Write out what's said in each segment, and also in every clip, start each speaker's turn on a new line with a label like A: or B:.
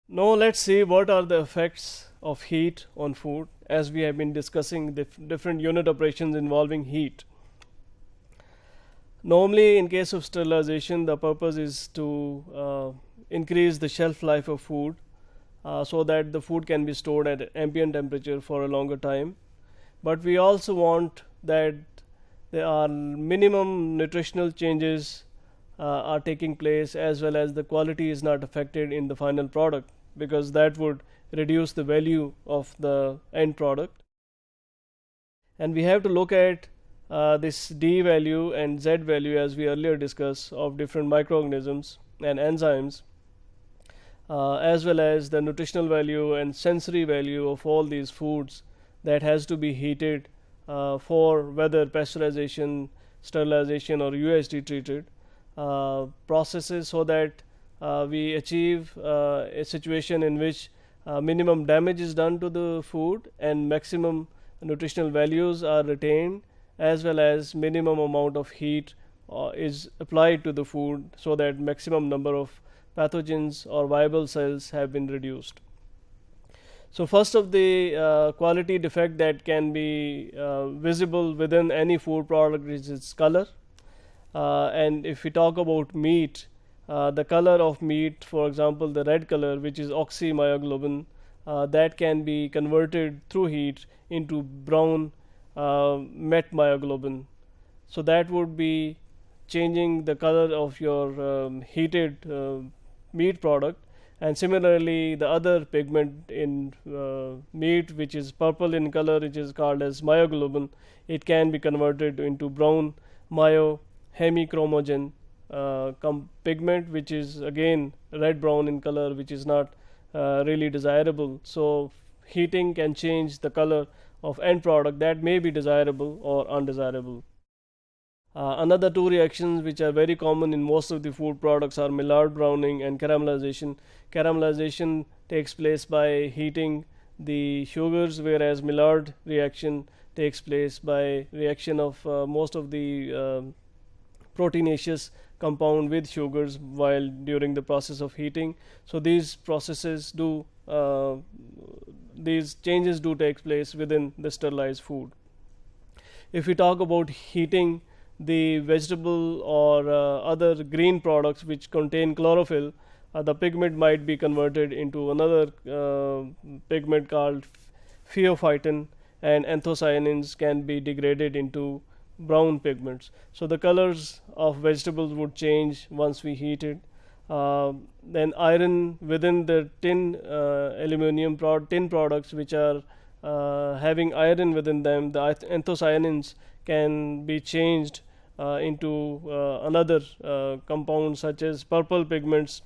A: Now let's see what are the effects of heat on food, as we have been discussing different unit operations involving heat. Normally, in case of sterilization, the purpose is to increase the shelf life of food so that the food can be stored at ambient temperature for a longer time. But we also want that there are minimum nutritional changes are taking place, as well as the quality is not affected in the final product, because that would reduce the value of the end product. And we have to look at this D value and Z value, as we earlier discussed, of different microorganisms and enzymes, as well as the nutritional value and sensory value of all these foods that has to be heated for whether pasteurization, sterilization, or UHT treated processes, so that we achieve a situation in which minimum damage is done to the food and maximum nutritional values are retained, as well as minimum amount of heat is applied to the food, so that maximum number of pathogens or viable cells have been reduced. So first of the quality defect that can be visible within any food product is its color. And if we talk about meat, the color of meat, for example, the red color, which is oxymyoglobin, that can be converted through heat into brown metmyoglobin. So that would be changing the color of your heated meat product. And similarly, the other pigment in meat, which is purple in color, which is called as myoglobin, it can be converted into brown hemichromogen pigment, which is again red brown in color, which is not really desirable. So heating can change the color of end product that may be desirable or undesirable. Another two reactions which are very common in most of the food products are Maillard browning and caramelization. Caramelization takes place by heating the sugars, whereas Maillard reaction takes place by reaction of most of the proteinaceous compound with sugars while during the process of heating. So these processes do these changes do take place within the sterilized food. If we talk about heating the vegetable or other green products which contain chlorophyll, the pigment might be converted into another pigment called pheophytin, and anthocyanins can be degraded into brown pigments. So the colors of vegetables would change once we heat it. Then iron within the tin tin products which are having iron within them, the anthocyanins can be changed into another compound, such as purple pigments.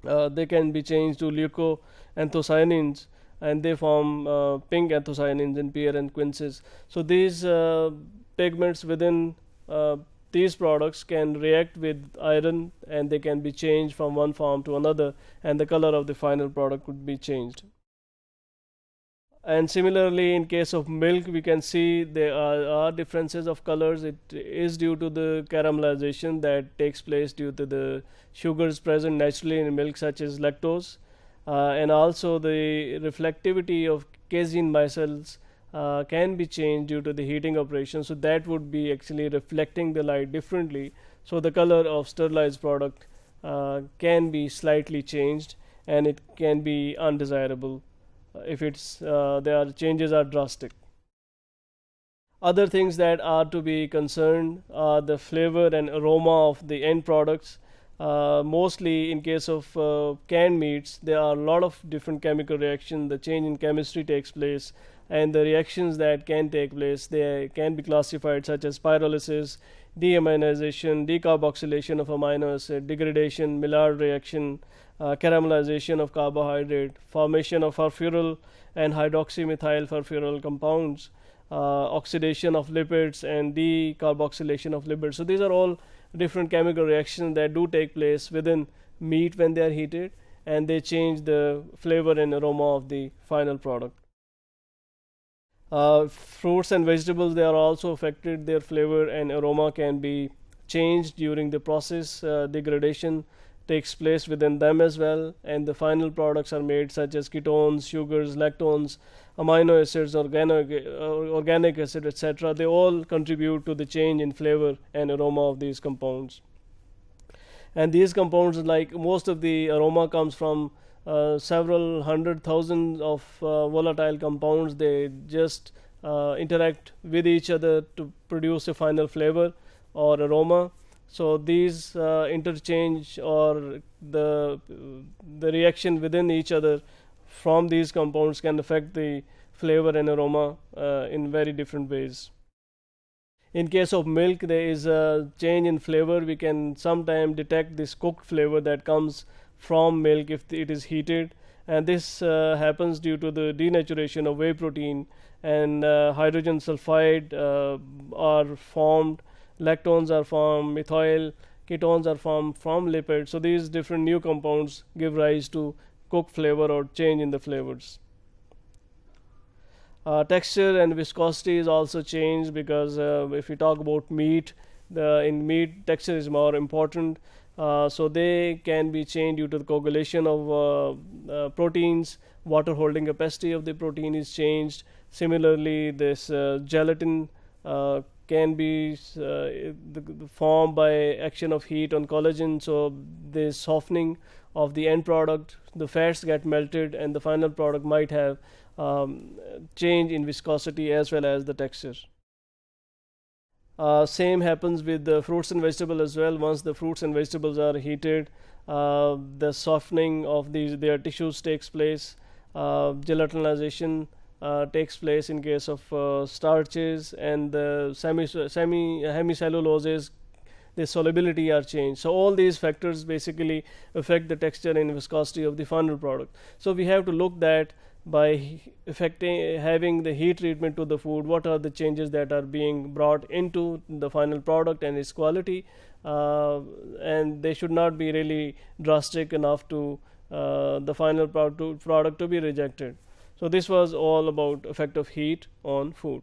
A: They can be changed to leucoanthocyanins, and they form pink anthocyanins in pear and quinces. So these pigments within these products can react with iron, and they can be changed from one form to another, and the color of the final product could be changed. And similarly, in case of milk, we can see there are differences of colors. It is due to the caramelization that takes place due to the sugars present naturally in milk, such as lactose, and also the reflectivity of casein micelles can be changed due to the heating operation. So that would be actually reflecting the light differently. So the color of sterilized product can be slightly changed, and it can be undesirable if it's their changes are drastic. Other things that are to be concerned are the flavor and aroma of the end products. Mostly in case of canned meats, there are a lot of different chemical reactions. The change in chemistry takes place, and the reactions that can take place, they can be classified such as pyrolysis, deaminization, decarboxylation of amino acid, degradation, Maillard reaction, caramelization of carbohydrate, formation of furfuryl and hydroxymethyl furfuryl compounds, oxidation of lipids, and decarboxylation of lipids. So these are all different chemical reactions that do take place within meat when they are heated, and they change the flavor and aroma of the final product. Fruits and vegetables, they are also affected. Their flavor and aroma can be changed during the process degradation takes place within them as well, and the final products are made, such as ketones, sugars, lactones, amino acids, organic acid, etc. They all contribute to the change in flavor and aroma of these compounds. And these compounds, like most of the aroma, comes from several hundred thousands of volatile compounds. They just interact with each other to produce a final flavor or aroma. So these interchange, or the reaction within each other from these compounds, can affect the flavor and aroma in very different ways. In case of milk, there is a change in flavor. We can sometimes detect this cooked flavor that comes from milk if it is heated, and this happens due to the denaturation of whey protein, and hydrogen sulfide are formed, lactones are formed, methyl ketones are formed from lipids. So these different new compounds give rise to cooked flavor or change in the flavors. Texture and viscosity is also changed, because if we talk about meat, in meat texture is more important. So they can be changed due to the coagulation of proteins. Water holding capacity of the protein is changed. Similarly, this gelatin can be formed by action of heat on collagen. So the softening of the end product, the fats get melted, and the final product might have change in viscosity as well as the texture. Same happens with the fruits and vegetables as well. Once the fruits and vegetables are heated, the softening of their tissues takes place. Gelatinization takes place in case of starches, and the hemicelluloses, the solubility are changed. So all these factors basically affect the texture and viscosity of the final product. So we have to look that by having the heat treatment to the food, what are the changes that are being brought into the final product and its quality, and they should not be really drastic enough to the final product to be rejected. So this was all about effect of heat on food.